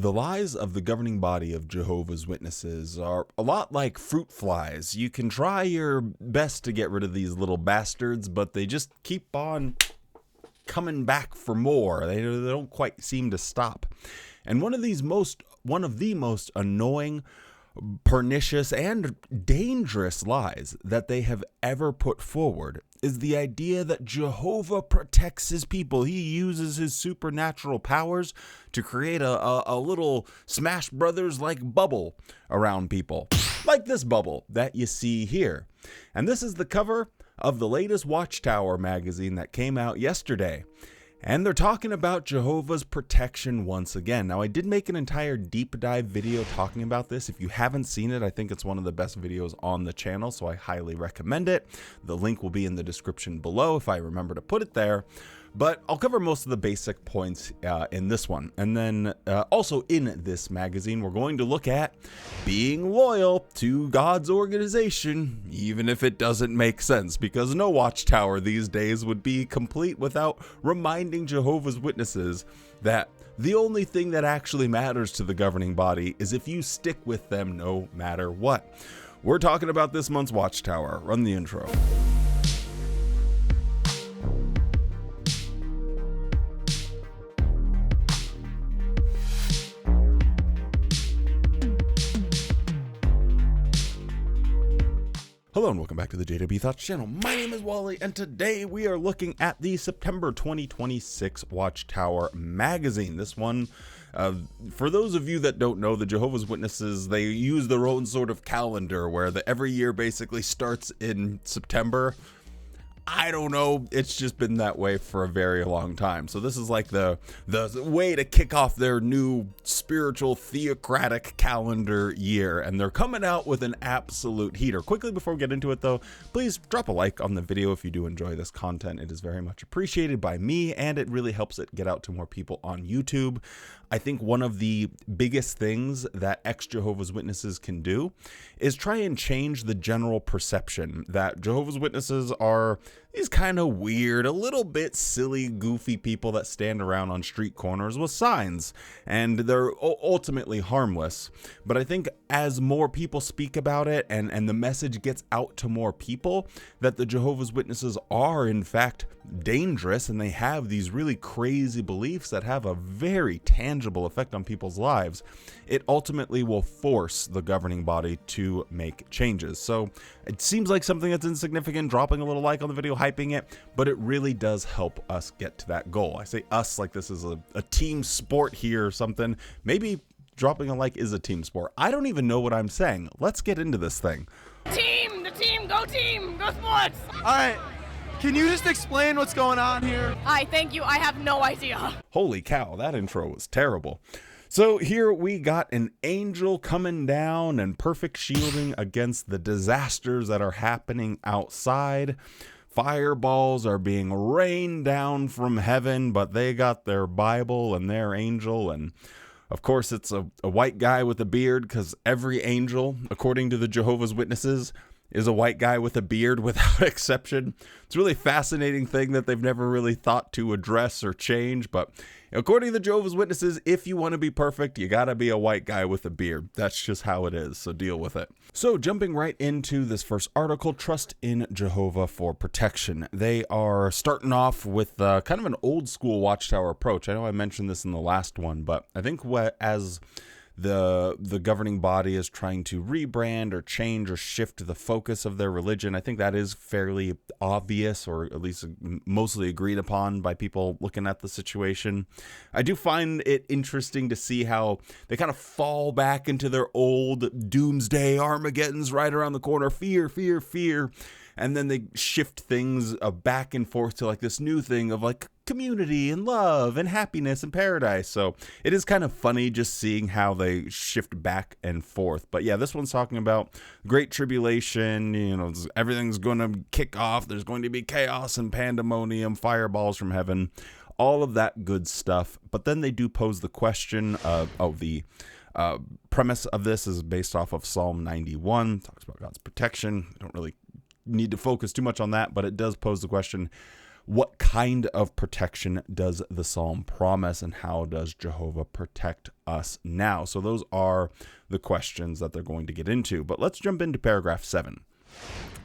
The lies of the governing body of Jehovah's Witnesses are a lot like fruit flies. You can try your best to get rid of these little bastards, but they just keep on coming back for more. They don't quite seem to stop. And one of the most annoying, pernicious, and dangerous lies that they have ever put forward is the idea that Jehovah protects his people. He uses his supernatural powers to create a little Smash Brothers-like bubble around people, like this bubble that you see here. And this is the cover of the latest Watchtower magazine that came out yesterday. And they're talking about Jehovah's protection once again. Now, I did make an entire deep dive video talking about this. If you haven't seen it, I think it's one of the best videos on the channel, so I highly recommend it. The link will be in the description below if I remember to put it there. But I'll cover most of the basic points in this one. And then also in this magazine, we're going to look at being loyal to God's organization, even if it doesn't make sense, because no Watchtower these days would be complete without reminding Jehovah's Witnesses that the only thing that actually matters to the governing body is if you stick with them no matter what. We're talking about this month's Watchtower. Run the intro. Hello and welcome back to the JW Thoughts channel. My name is Wally and today we are looking at the September 2026 Watchtower magazine. This one, for those of you that don't know, the Jehovah's Witnesses, they use their own sort of calendar where every year basically starts in September. I don't know, it's just been that way for a very long time. So this is like the way to kick off their new spiritual theocratic calendar year, and they're coming out with an absolute heater. Quickly before we get into it though, please drop a like on the video if you do enjoy this content. It is very much appreciated by me and it really helps it get out to more people on YouTube. I think one of the biggest things that ex-Jehovah's Witnesses can do is try and change the general perception that Jehovah's Witnesses are these kind of weird, a little bit silly, goofy people that stand around on street corners with signs, and they're ultimately harmless. But I think as more people speak about it and the message gets out to more people that the Jehovah's Witnesses are in fact dangerous and they have these really crazy beliefs that have a very tangible effect on people's lives, it ultimately will force the governing body to make changes. So it seems like something that's insignificant, dropping a little like on the video, hyping it, but it really does help us get to that goal. I say us like this is a team sport here or something. Maybe dropping a like is a team sport. I don't even know what I'm saying. Let's get into this thing. Team, go sports! All right, can you just explain what's going on here? Thank you, I have no idea. Holy cow, that intro was terrible. So here we got an angel coming down and perfect shielding against the disasters that are happening outside. Fireballs are being rained down from heaven, but they got their Bible and their angel, and of course it's a white guy with a beard, because every angel, according to the Jehovah's Witnesses, is a white guy with a beard without exception. It's a really fascinating thing that they've never really thought to address or change, but according to the Jehovah's Witnesses, if you want to be perfect, you gotta be a white guy with a beard. That's just how it is, so deal with it. So jumping right into this first article, Trust in Jehovah for Protection. They are starting off with kind of an old school Watchtower approach. I know I mentioned this in the last one, but I think as the governing body is trying to rebrand or change or shift the focus of their religion, I think that is fairly obvious, or at least mostly agreed upon by people looking at the situation. I do find it interesting to see how they kind of fall back into their old doomsday, Armageddon's right around the corner, fear, fear, fear. And then they shift things back and forth to like this new thing of like community and love and happiness and paradise. So it is kind of funny just seeing how they shift back and forth. But yeah, this one's talking about great tribulation. You know, everything's going to kick off. There's going to be chaos and pandemonium, fireballs from heaven, all of that good stuff. But then they do pose the question of, the premise of this is based off of Psalm 91. Talks about God's protection. I don't really need to focus too much on that, but it does pose the question, What kind of protection does the psalm promise, and how does Jehovah protect us now? So those are the questions that they're going to get into. But let's jump into paragraph 7.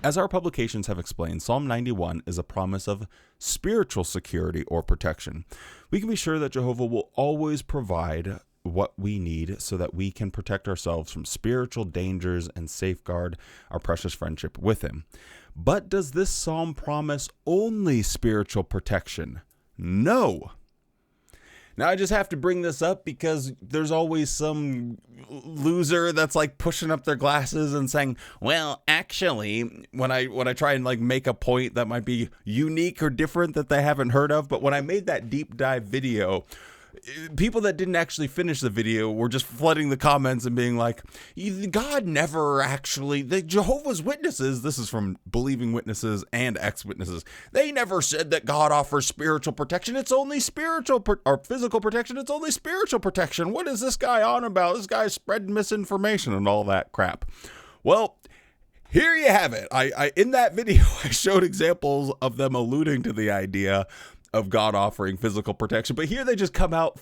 As our publications have explained, Psalm 91 is a promise of spiritual security or protection. We can be sure that Jehovah will always provide what we need so that we can protect ourselves from spiritual dangers and safeguard our precious friendship with him. But does this psalm promise only spiritual protection? No. Now, I just have to bring this up because there's always some loser that's like pushing up their glasses and saying, well, actually, when I try and like make a point that might be unique or different that they haven't heard of, but when I made that deep dive video, people that didn't actually finish the video were just flooding the comments and being like, God never actually, the Jehovah's Witnesses, this is from believing witnesses and ex-witnesses, they never said that God offers spiritual protection. It's only spiritual or physical protection. It's only spiritual protection. What is this guy on about? This guy's spreading misinformation and all that crap. Well, here you have it. I in that video, I showed examples of them alluding to the idea of God offering physical protection, but here they just come out,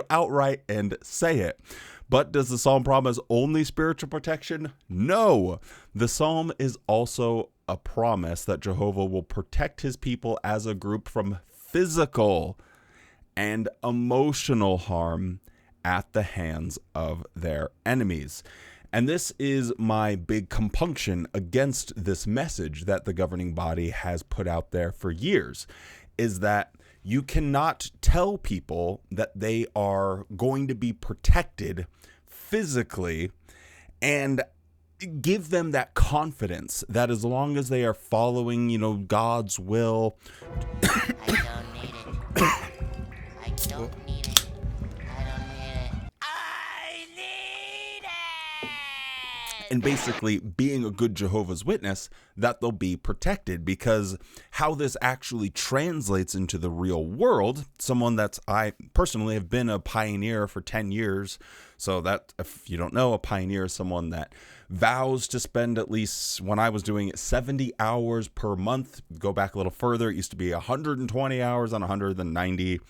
outright and say it. But does the psalm promise only spiritual protection? No. The psalm is also a promise that Jehovah will protect his people as a group from physical and emotional harm at the hands of their enemies. And this is my big compunction against this message that the governing body has put out there for years, is that you cannot tell people that they are going to be protected physically and give them that confidence that as long as they are following, God's will. I don't need it. I don't need it. I don't need it. I need it! And basically being a good Jehovah's Witness, that they'll be protected, because how this actually translates into the real world, I personally have been a pioneer for 10 years. So that, if you don't know, a pioneer is someone that vows to spend at least, when I was doing it, 70 hours per month. Go back a little further, it used to be 120 hours on 190.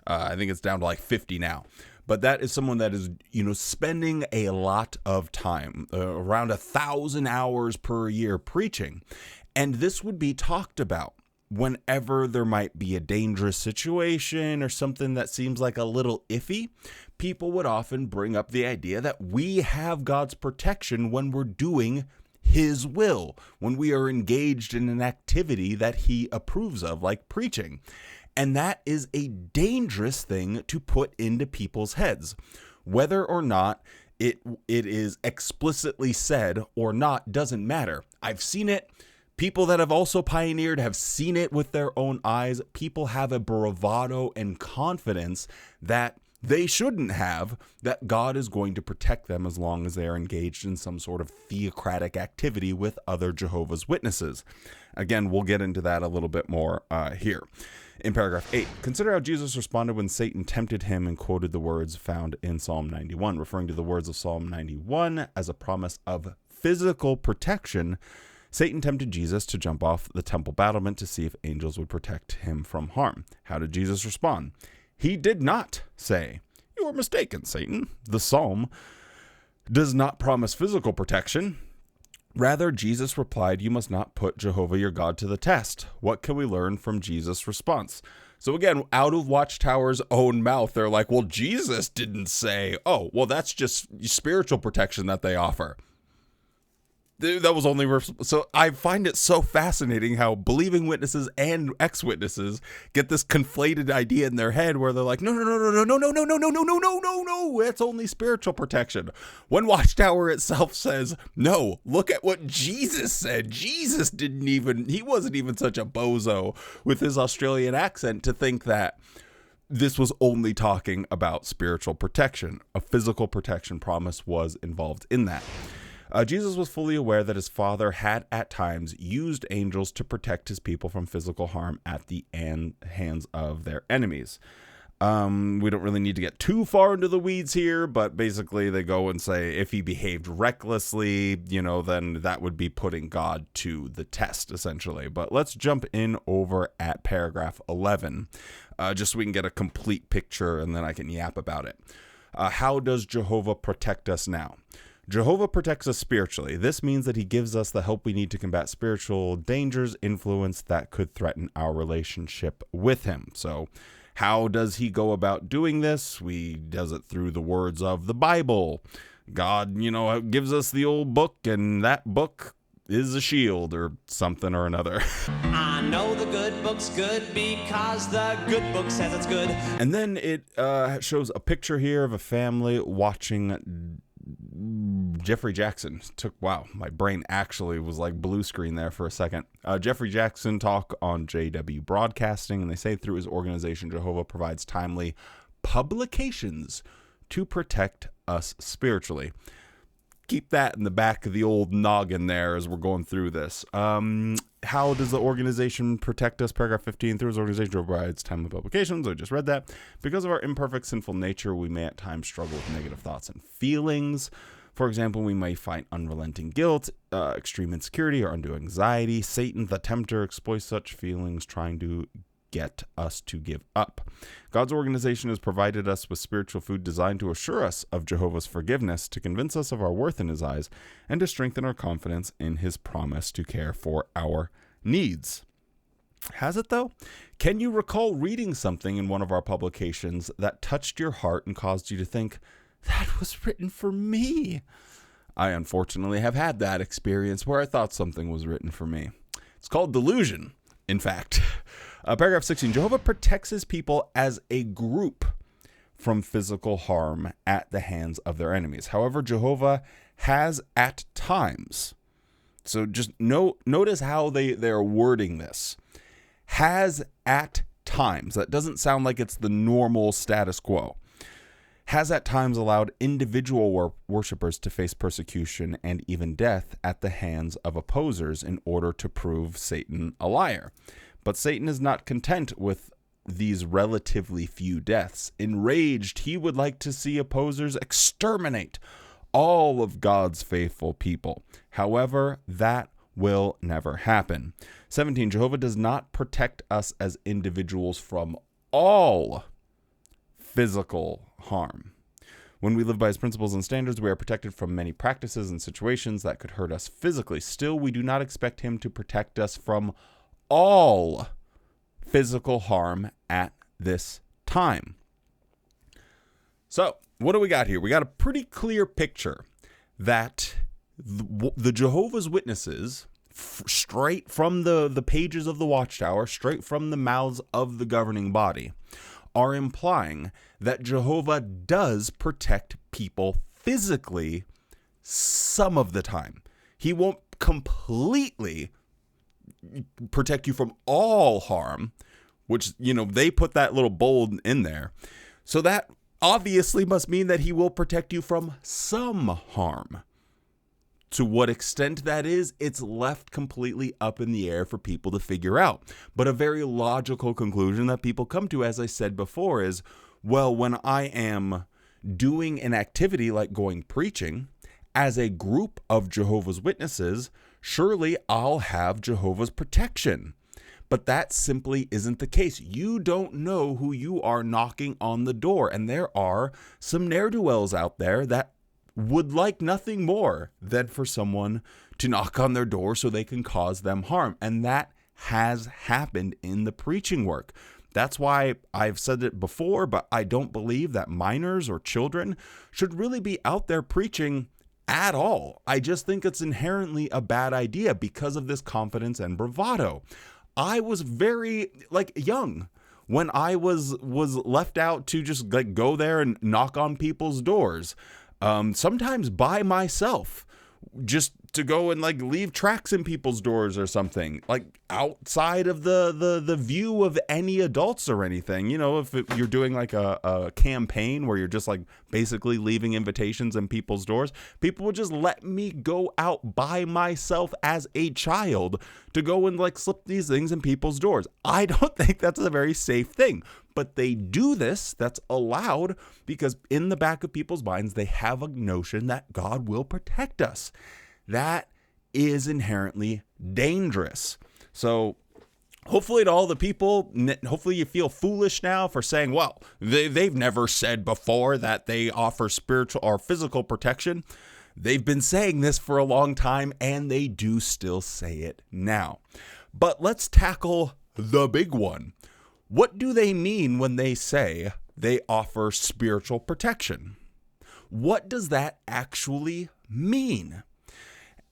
I think it's down to like 50 now. But that is someone that is, spending a lot of time, around 1,000 hours per year preaching. And this would be talked about whenever there might be a dangerous situation or something that seems like a little iffy. People would often bring up the idea that we have God's protection when we're doing his will, when we are engaged in an activity that he approves of, like preaching. And that is a dangerous thing to put into people's heads. Whether or not it is explicitly said or not doesn't matter. I've seen it. People that have also pioneered have seen it with their own eyes. People have a bravado and confidence that they shouldn't have, that God is going to protect them as long as they are engaged in some sort of theocratic activity with other Jehovah's Witnesses. Again, we'll get into that a little bit more here. In paragraph 8, consider how Jesus responded when Satan tempted him and quoted the words found in Psalm 91, referring to the words of Psalm 91 as a promise of physical protection. Satan tempted Jesus to jump off the temple battlement to see if angels would protect him from harm. How did Jesus respond? He did not say, "You are mistaken, Satan. The psalm does not promise physical protection." Rather, Jesus replied, "You must not put Jehovah your God to the test." What can we learn from Jesus' response? So again, out of Watchtower's own mouth, they're like, well, Jesus didn't say, oh, well, that's just spiritual protection that they offer. That was only so I find it so fascinating how believing witnesses and ex-witnesses get this conflated idea in their head where they're like, no, it's only spiritual protection. When Watchtower itself says, no, look at what Jesus said. Jesus he wasn't even such a bozo with his Australian accent to think that this was only talking about spiritual protection. A physical protection promise was involved in that. Jesus was fully aware that his Father had at times used angels to protect his people from physical harm at the hands of their enemies. We don't really need to get too far into the weeds here, but basically they go and say if he behaved recklessly, then that would be putting God to the test, essentially. But let's jump in over at paragraph 11, just so we can get a complete picture, and then I can yap about it. How does Jehovah protect us now? Jehovah protects us spiritually. This means that he gives us the help we need to combat spiritual dangers, influence that could threaten our relationship with him. So how does he go about doing this? He does it through the words of the Bible. God, gives us the old book, and that book is a shield or something or another. I know the good book's good because the good book says it's good. And then it shows a picture here of a family watching Jeffrey Jackson. Wow, my brain actually was like blue screen there for a second. Jeffrey Jackson talk on JW Broadcasting, and they say through his organization, Jehovah provides timely publications to protect us spiritually. Keep that in the back of the old noggin there as we're going through this. How does the organization protect us? Paragraph 15, through his organization provides timely publications. I just read that. Because of our imperfect, sinful nature, we may at times struggle with negative thoughts and feelings. For example, we may find unrelenting guilt, extreme insecurity, or undue anxiety. Satan, the tempter, exploits such feelings, trying to get us to give up. God's organization has provided us with spiritual food designed to assure us of Jehovah's forgiveness, to convince us of our worth in his eyes, and to strengthen our confidence in his promise to care for our needs. Has it, though? Can you recall reading something in one of our publications that touched your heart and caused you to think, that was written for me? I unfortunately have had that experience where I thought something was written for me. It's called delusion, in fact. Paragraph 16, Jehovah protects his people as a group from physical harm at the hands of their enemies. However, Jehovah has at times, so just notice how they're wording this, has at times, that doesn't sound like it's the normal status quo, has at times allowed individual worshipers to face persecution and even death at the hands of opposers in order to prove Satan a liar. But Satan is not content with these relatively few deaths. Enraged, he would like to see opposers exterminate all of God's faithful people. However, that will never happen. 17, Jehovah does not protect us as individuals from all physical harm. When we live by his principles and standards, we are protected from many practices and situations that could hurt us physically. Still, we do not expect him to protect us from all physical harm at this time. So, what do we got here? We got a pretty clear picture that the Jehovah's Witnesses, straight from the pages of the Watchtower, straight from the mouths of the governing body, are implying that Jehovah does protect people physically some of the time. He won't completely protect you from all harm, which, they put that little bold in there. So that obviously must mean that he will protect you from some harm. To what extent that is, it's left completely up in the air for people to figure out. But a very logical conclusion that people come to, as I said before, is, well, when I am doing an activity like going preaching, as a group of Jehovah's Witnesses, surely I'll have Jehovah's protection. But that simply isn't the case. You don't know who you are knocking on the door. And there are some ne'er-do-wells out there that would like nothing more than for someone to knock on their door so they can cause them harm. And that has happened in the preaching work. That's why I've said it before, but I don't believe that minors or children should really be out there preaching at all. I just think it's inherently a bad idea because of this confidence and bravado. I was very young when I was left out to just go there and knock on people's doors. Sometimes by myself, just to go and like leave tracks in people's doors or something, like outside of the view of any adults or anything. You know, if you're doing like a campaign where you're just like basically leaving invitations in people's doors, people would just let me go out by myself as a child to go and like slip these things in people's doors. I don't think that's a very safe thing, but they do this. That's allowed because in the back of people's minds, they have a notion that God will protect us. That is inherently dangerous. So hopefully to all the people, hopefully you feel foolish now for saying, well, they've never said before that they offer spiritual or physical protection. They've been saying this for a long time, and they do still say it now. But let's tackle the big one. What do they mean when they say they offer spiritual protection? What does that actually mean?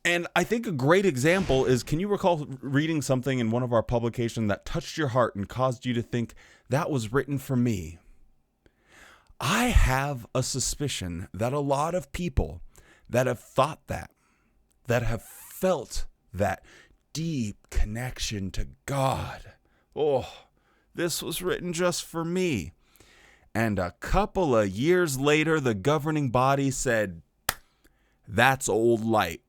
And I think a great example is, can you recall reading something in one of our publications that touched your heart and caused you to think that was written for me? I have a suspicion that a lot of people that have thought that have felt that deep connection to God, oh, this was written just for me. And a couple of years later, the governing body said, that's old light.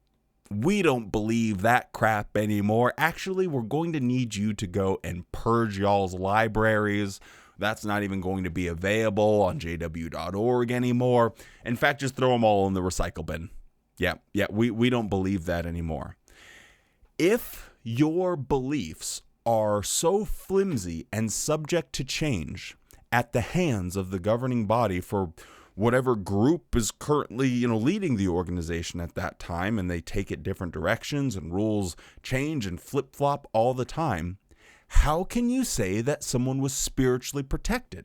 We don't believe that crap anymore. Actually, we're going to need you to go and purge y'all's libraries. That's not even going to be available on jw.org anymore. In fact, just throw them all in the recycle bin. Yeah, we don't believe that anymore. If your beliefs are so flimsy and subject to change at the hands of the governing body for whatever group is currently, leading the organization at that time, and they take it different directions and rules change and flip-flop all the time, how can you say that someone was spiritually protected?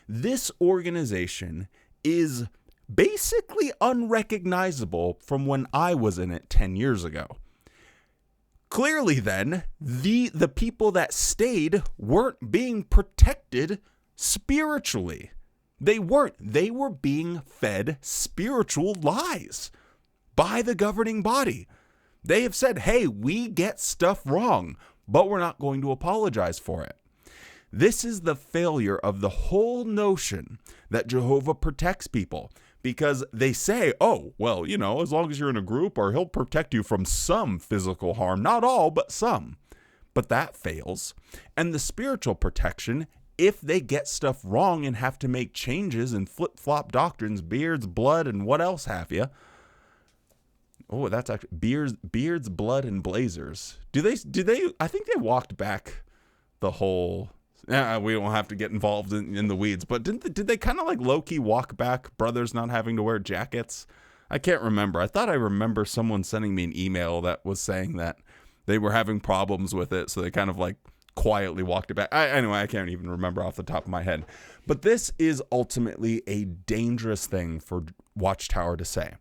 This organization is basically unrecognizable from when I was in it 10 years ago. Clearly then, the people that stayed weren't being protected spiritually. They weren't. They were being fed spiritual lies by the governing body. They have said, hey, we get stuff wrong, but we're not going to apologize for it. This is the failure of the whole notion that Jehovah protects people, because they say, oh, well, as long as you're in a group, or he'll protect you from some physical harm, not all, but some. But that fails. And the spiritual protection, if they get stuff wrong and have to make changes and flip-flop doctrines, beards, blood, and what else have you. Oh, that's actually beards, blood, and blazers. Do they, I think they walked back the whole, we don't have to get involved in the weeds, but did they kind of like low-key walk back brothers not having to wear jackets? I can't remember. I thought I remember someone sending me an email that was saying that they were having problems with it, so they kind of like quietly walked it back. Anyway, I can't even remember off the top of my head. But this is ultimately a dangerous thing for Watchtower to say.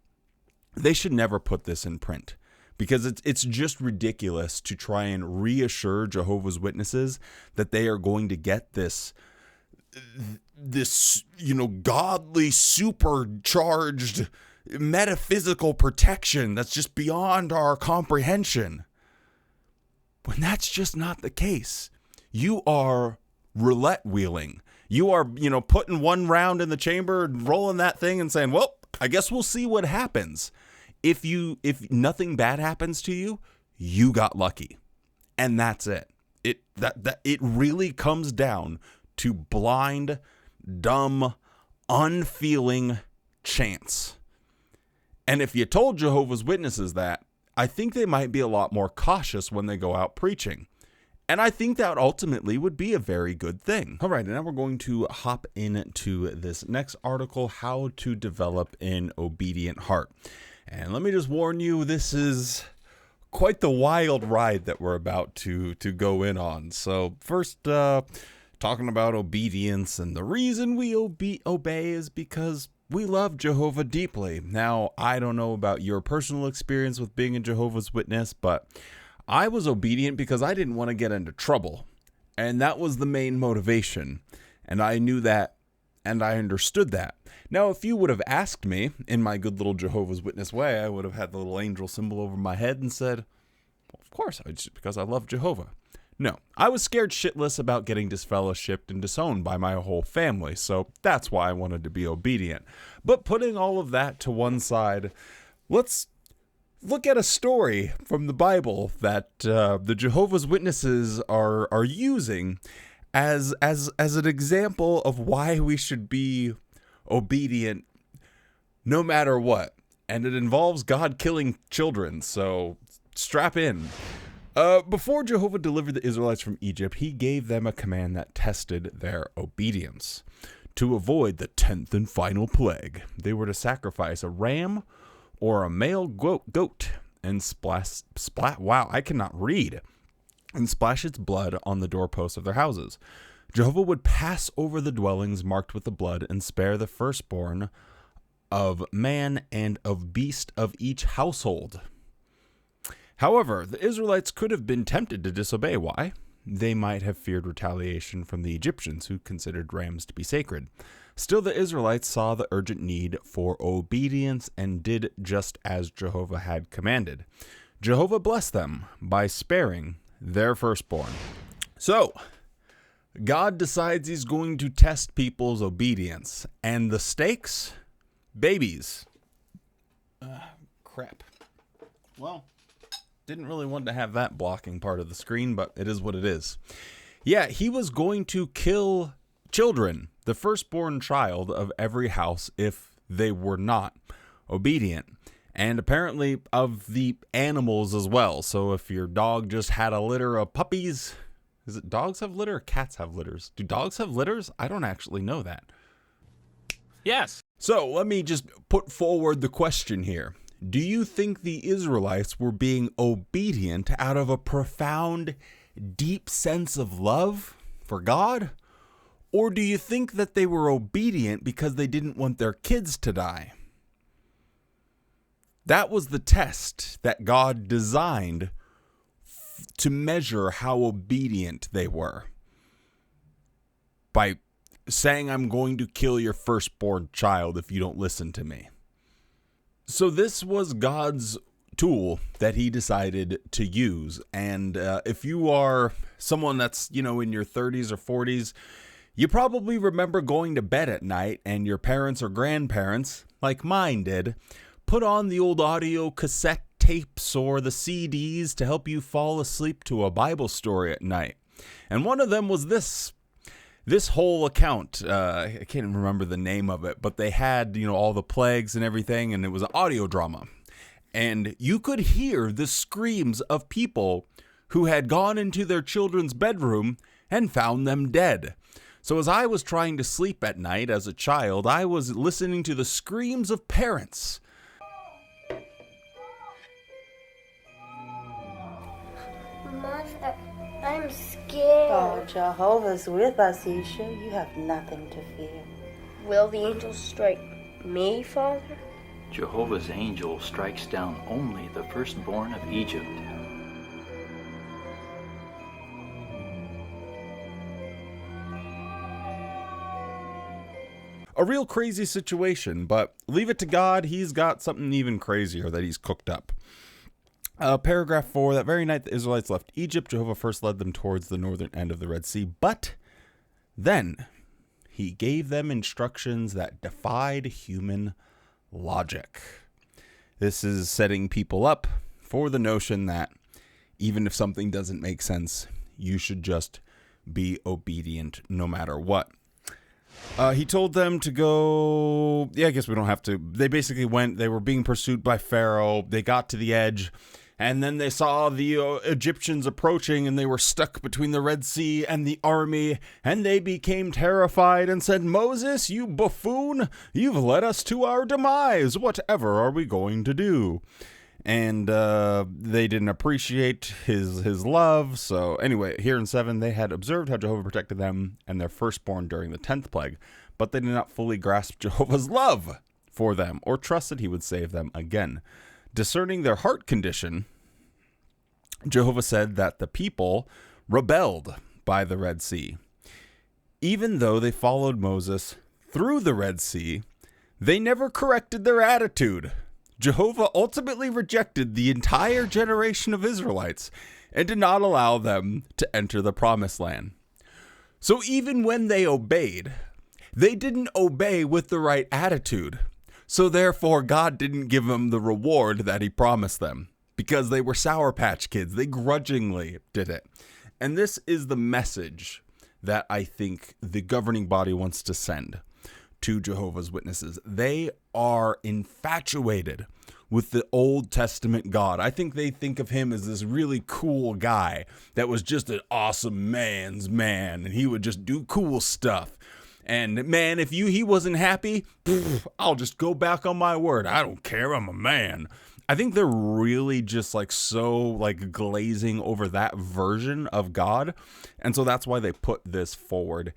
They should never put this in print, because it's just ridiculous to try and reassure Jehovah's Witnesses that they are going to get this godly, supercharged, metaphysical protection that's just beyond our comprehension. When that's just not the case. You are roulette wheeling. You are, putting one round in the chamber and rolling that thing and saying, well, I guess we'll see what happens. If nothing bad happens to you, you got lucky. And that's it. It really comes down to blind, dumb, unfeeling chance. And if you told Jehovah's Witnesses that, I think they might be a lot more cautious when they go out preaching. And I think that ultimately would be a very good thing. All right, and now we're going to hop into this next article, How to Develop an Obedient Heart. And let me just warn you, this is quite the wild ride that we're about to go in on. So first, talking about obedience, and the reason we obey is because we love Jehovah deeply. Now, I don't know about your personal experience with being a Jehovah's Witness, but I was obedient because I didn't want to get into trouble. And that was the main motivation. And I knew that, and I understood that. Now, if you would have asked me in my good little Jehovah's Witness way, I would have had the little angel symbol over my head and said, well, of course, just because I love Jehovah. No, I was scared shitless about getting disfellowshipped and disowned by my whole family, so that's why I wanted to be obedient. But putting all of that to one side, let's look at a story from the Bible that the Jehovah's Witnesses are using as an example of why we should be obedient no matter what. And it involves God killing children, so strap in. Before Jehovah delivered the Israelites from Egypt, he gave them a command that tested their obedience. To avoid the 10th and final plague, they were to sacrifice a ram or a male goat and splash, wow, I cannot read, and splash its blood on the doorposts of their houses. Jehovah would pass over the dwellings marked with the blood and spare the firstborn of man and of beast of each household. However, the Israelites could have been tempted to disobey. Why? They might have feared retaliation from the Egyptians, who considered rams to be sacred. Still, the Israelites saw the urgent need for obedience and did just as Jehovah had commanded. Jehovah blessed them by sparing their firstborn. So, God decides he's going to test people's obedience. And the stakes? Babies. Crap. Well, didn't really want to have that blocking part of the screen, but it is what it is. Yeah, he was going to kill children, the firstborn child of every house, if they were not obedient. And apparently of the animals as well. So if your dog just had a litter of puppies, is it dogs have litter or cats have litters? Do dogs have litters? I don't actually know that. Yes. So let me just put forward the question here. Do you think the Israelites were being obedient out of a profound, deep sense of love for God? Or do you think that they were obedient because they didn't want their kids to die? That was the test that God designed to measure how obedient they were. By saying, I'm going to kill your firstborn child if you don't listen to me. So this was God's tool that he decided to use. And if you are someone that's, in your 30s or 40s, you probably remember going to bed at night and your parents or grandparents, like mine did, put on the old audio cassette tapes or the CDs to help you fall asleep to a Bible story at night. And one of them was this whole account. I can't even remember the name of it, but they had, all the plagues and everything, and it was an audio drama. And you could hear the screams of people who had gone into their children's bedroom and found them dead. So as I was trying to sleep at night as a child, I was listening to the screams of parents. Mother, I'm scared. Oh, Jehovah's with us, Isha. You have nothing to fear. Will the angels strike me, Father? Jehovah's angel strikes down only the firstborn of Egypt. A real crazy situation, but leave it to God. He's got something even crazier that he's cooked up. Paragraph 4, that very night the Israelites left Egypt, Jehovah first led them towards the northern end of the Red Sea, but then he gave them instructions that defied human logic. This is setting people up for the notion that even if something doesn't make sense, you should just be obedient no matter what. He told them to go, I guess we don't have to. They basically went, they were being pursued by Pharaoh. They got to the edge, and then they saw the Egyptians approaching, and they were stuck between the Red Sea and the army, and they became terrified and said, Moses, you buffoon, you've led us to our demise. Whatever are we going to do? And they didn't appreciate his love. So anyway, here in 7, they had observed how Jehovah protected them and their firstborn during the 10th plague, but they did not fully grasp Jehovah's love for them or trust that he would save them again. Discerning their heart condition, Jehovah said that the people rebelled by the Red Sea. Even though they followed Moses through the Red Sea, They never corrected their attitude. Jehovah ultimately rejected the entire generation of Israelites and did not allow them to enter the promised land. So even when they obeyed, they didn't obey with the right attitude. So therefore, God didn't give them the reward that he promised them because they were Sour Patch Kids. They grudgingly did it. And this is the message that I think the governing body wants to send to Jehovah's Witnesses. They are infatuated with the Old Testament God. I think they think of him as this really cool guy that was just an awesome man's man, and he would just do cool stuff. And man, if he wasn't happy, I'll just go back on my word. I don't care. I'm a man. I think they're really just like so like glazing over that version of God. And so that's why they put this forward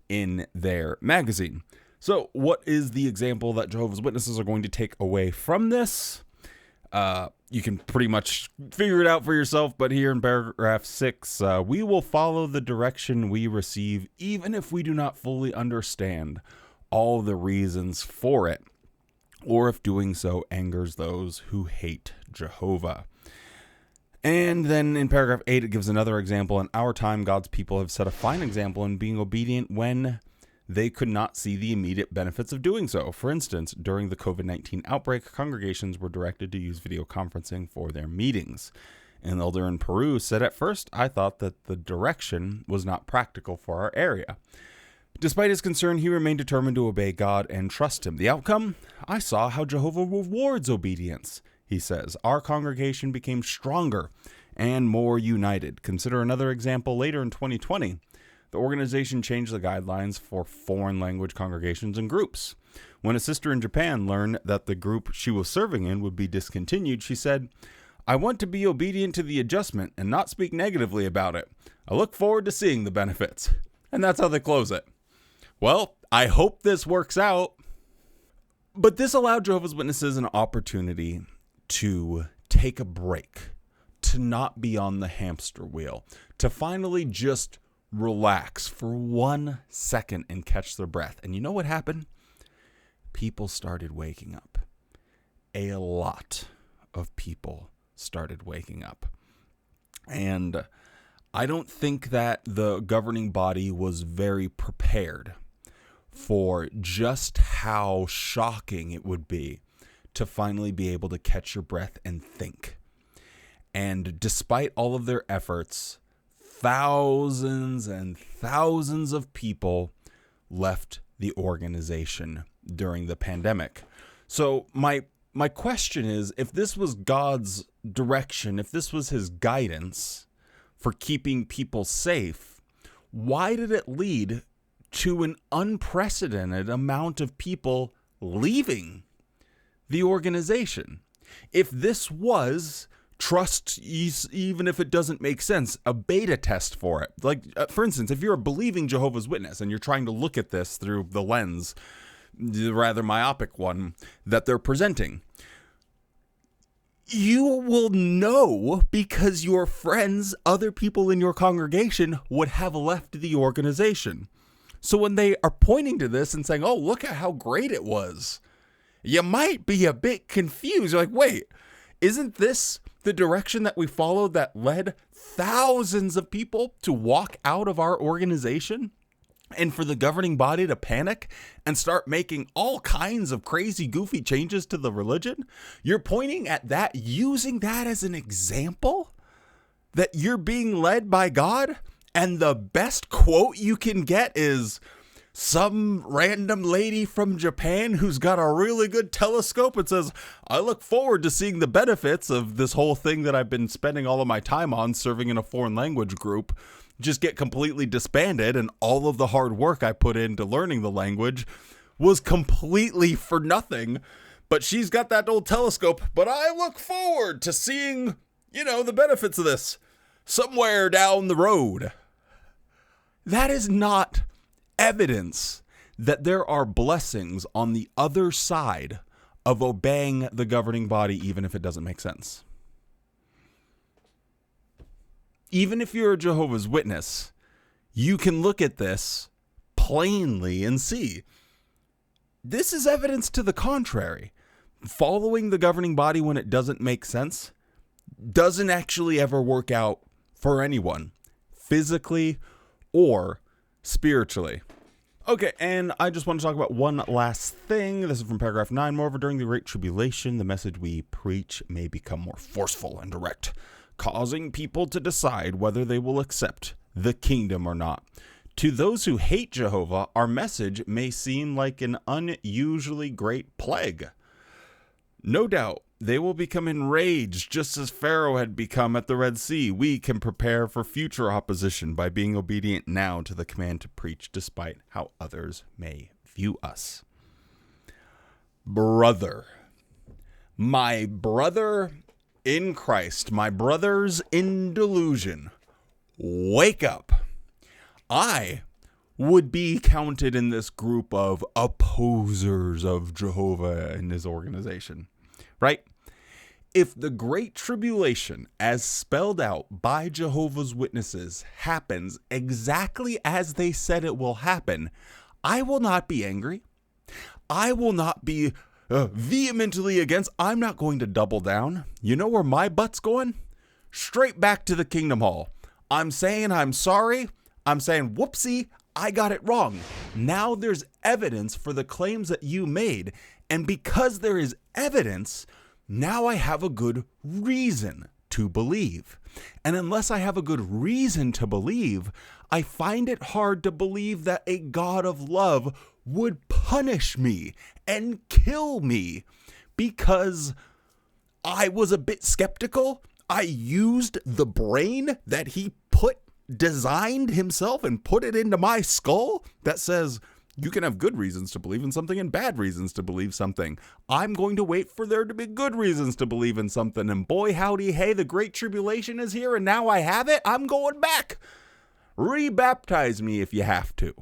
in their magazine. So what is the example that Jehovah's Witnesses are going to take away from this? You can pretty much figure it out for yourself, but here in paragraph 6, we will follow the direction we receive, even if we do not fully understand all the reasons for it, or if doing so angers those who hate Jehovah. And then in paragraph 8, it gives another example. In our time, God's people have set a fine example in being obedient when they could not see the immediate benefits of doing so. For instance, during the COVID-19 outbreak, congregations were directed to use video conferencing for their meetings. An elder in Peru said, "At first, I thought that the direction was not practical for our area. Despite his concern, he remained determined to obey God and trust him. The outcome? I saw how Jehovah rewards obedience," he says. "Our congregation became stronger and more united." Consider another example later in 2020. The organization changed the guidelines for foreign language congregations and groups. When a sister in Japan learned that the group she was serving in would be discontinued, she said, "I want to be obedient to the adjustment and not speak negatively about it. I look forward to seeing the benefits." And that's how they close it. Well, I hope this works out. But this allowed Jehovah's Witnesses an opportunity to take a break, to not be on the hamster wheel, to finally just relax for 1 second and catch their breath. And you know what happened? People started waking up. A lot of people started waking up. And I don't think that the governing body was very prepared for just how shocking it would be to finally be able to catch your breath and think. And despite all of their efforts, thousands and thousands of people left the organization during the pandemic. So my question is, if this was God's direction, if this was his guidance for keeping people safe, why did it lead to an unprecedented amount of people leaving the organization? If this was trust, even if it doesn't make sense, a beta test for it. Like, for instance, if you're a believing Jehovah's Witness and you're trying to look at this through the lens, the rather myopic one that they're presenting, you will know because your friends, other people in your congregation would have left the organization. So when they are pointing to this and saying, "Oh, look at how great it was," you might be a bit confused. You're like, wait, isn't this the direction that we followed that led thousands of people to walk out of our organization? And for the governing body to panic and start making all kinds of crazy, goofy changes to the religion? You're pointing at that, using that as an example that you're being led by God? And the best quote you can get is some random lady from Japan who's got a really good telescope and says, "I look forward to seeing the benefits of this whole thing that I've been spending all of my time on serving in a foreign language group just get completely disbanded, and all of the hard work I put into learning the language was completely for nothing. But she's got that old telescope, but I look forward to seeing, the benefits of this somewhere down the road." That is not evidence that there are blessings on the other side of obeying the governing body, even if it doesn't make sense. Even if you're a Jehovah's Witness, you can look at this plainly and see this is evidence to the contrary. Following the governing body when it doesn't make sense doesn't actually ever work out for anyone, physically or spiritually. Okay, and I just want to talk about one last thing. This is from paragraph 9. Moreover, during the Great Tribulation, the message we preach may become more forceful and direct, causing people to decide whether they will accept the kingdom or not. To those who hate Jehovah, our message may seem like an unusually great plague. No doubt, they will become enraged just as Pharaoh had become at the Red Sea. We can prepare for future opposition by being obedient now to the command to preach despite how others may view us. Brother, my brother in Christ, my brothers in delusion, wake up. I would be counted in this group of opposers of Jehovah and his organization, right? If the Great Tribulation, as spelled out by Jehovah's Witnesses, happens exactly as they said it will happen, I will not be angry. I will not be vehemently against. I'm not going to double down. You know where my butt's going? Straight back to the Kingdom Hall. I'm saying I'm sorry. I'm saying, whoopsie, I got it wrong. Now there's evidence for the claims that you made. And because there is evidence, now I have a good reason to believe. And unless I have a good reason to believe, I find it hard to believe that a God of love would punish me and kill me because I was a bit skeptical. I used the brain that he designed himself and put it into my skull that says you can have good reasons to believe in something and bad reasons to believe something. I'm going to wait for there to be good reasons to believe in something. And boy, howdy, hey, the Great Tribulation is here and now I have it. I'm going back. Rebaptize me if you have to.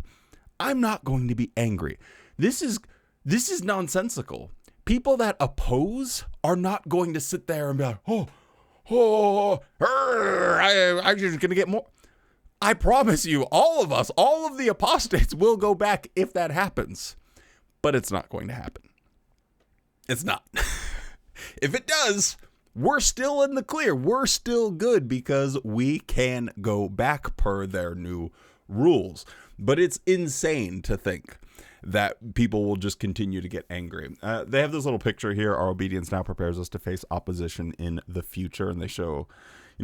I'm not going to be angry. This is nonsensical. People that oppose are not going to sit there and be like, I'm just going to get more. I promise you, all of us, all of the apostates will go back if that happens. But it's not going to happen. It's not. If it does, we're still in the clear. We're still good because we can go back per their new rules. But it's insane to think that people will just continue to get angry. They have this little picture here. Our obedience now prepares us to face opposition in the future. And they show,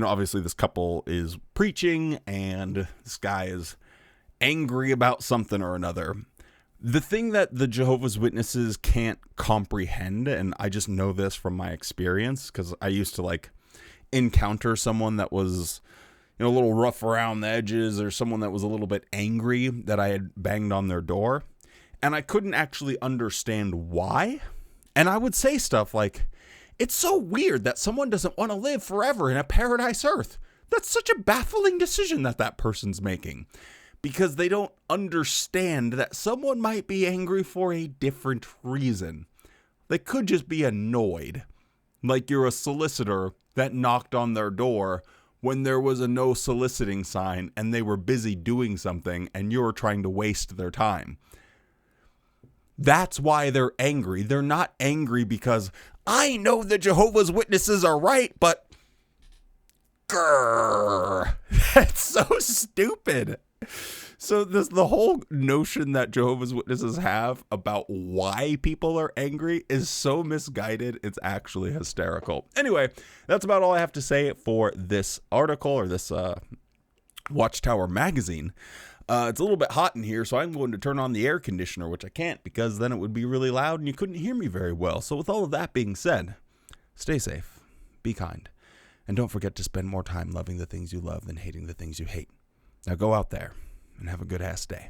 obviously this couple is preaching and this guy is angry about something or another. The thing that the Jehovah's Witnesses can't comprehend, and I just know this from my experience because I used to encounter someone that was a little rough around the edges or someone that was a little bit angry that I had banged on their door. And I couldn't actually understand why. And I would say stuff like, it's so weird that someone doesn't want to live forever in a paradise earth. That's such a baffling decision that person's making. Because they don't understand that someone might be angry for a different reason. They could just be annoyed. Like you're a solicitor that knocked on their door when there was a no soliciting sign and they were busy doing something and you're trying to waste their time. That's why they're angry. They're not angry because I know the Jehovah's Witnesses are right, but grrr, that's so stupid. So the whole notion that Jehovah's Witnesses have about why people are angry is so misguided. It's actually hysterical. Anyway, that's about all I have to say for this article or this Watchtower magazine. It's a little bit hot in here, so I'm going to turn on the air conditioner, which I can't because then it would be really loud and you couldn't hear me very well. So with all of that being said, stay safe, be kind, and don't forget to spend more time loving the things you love than hating the things you hate. Now go out there and have a good ass day.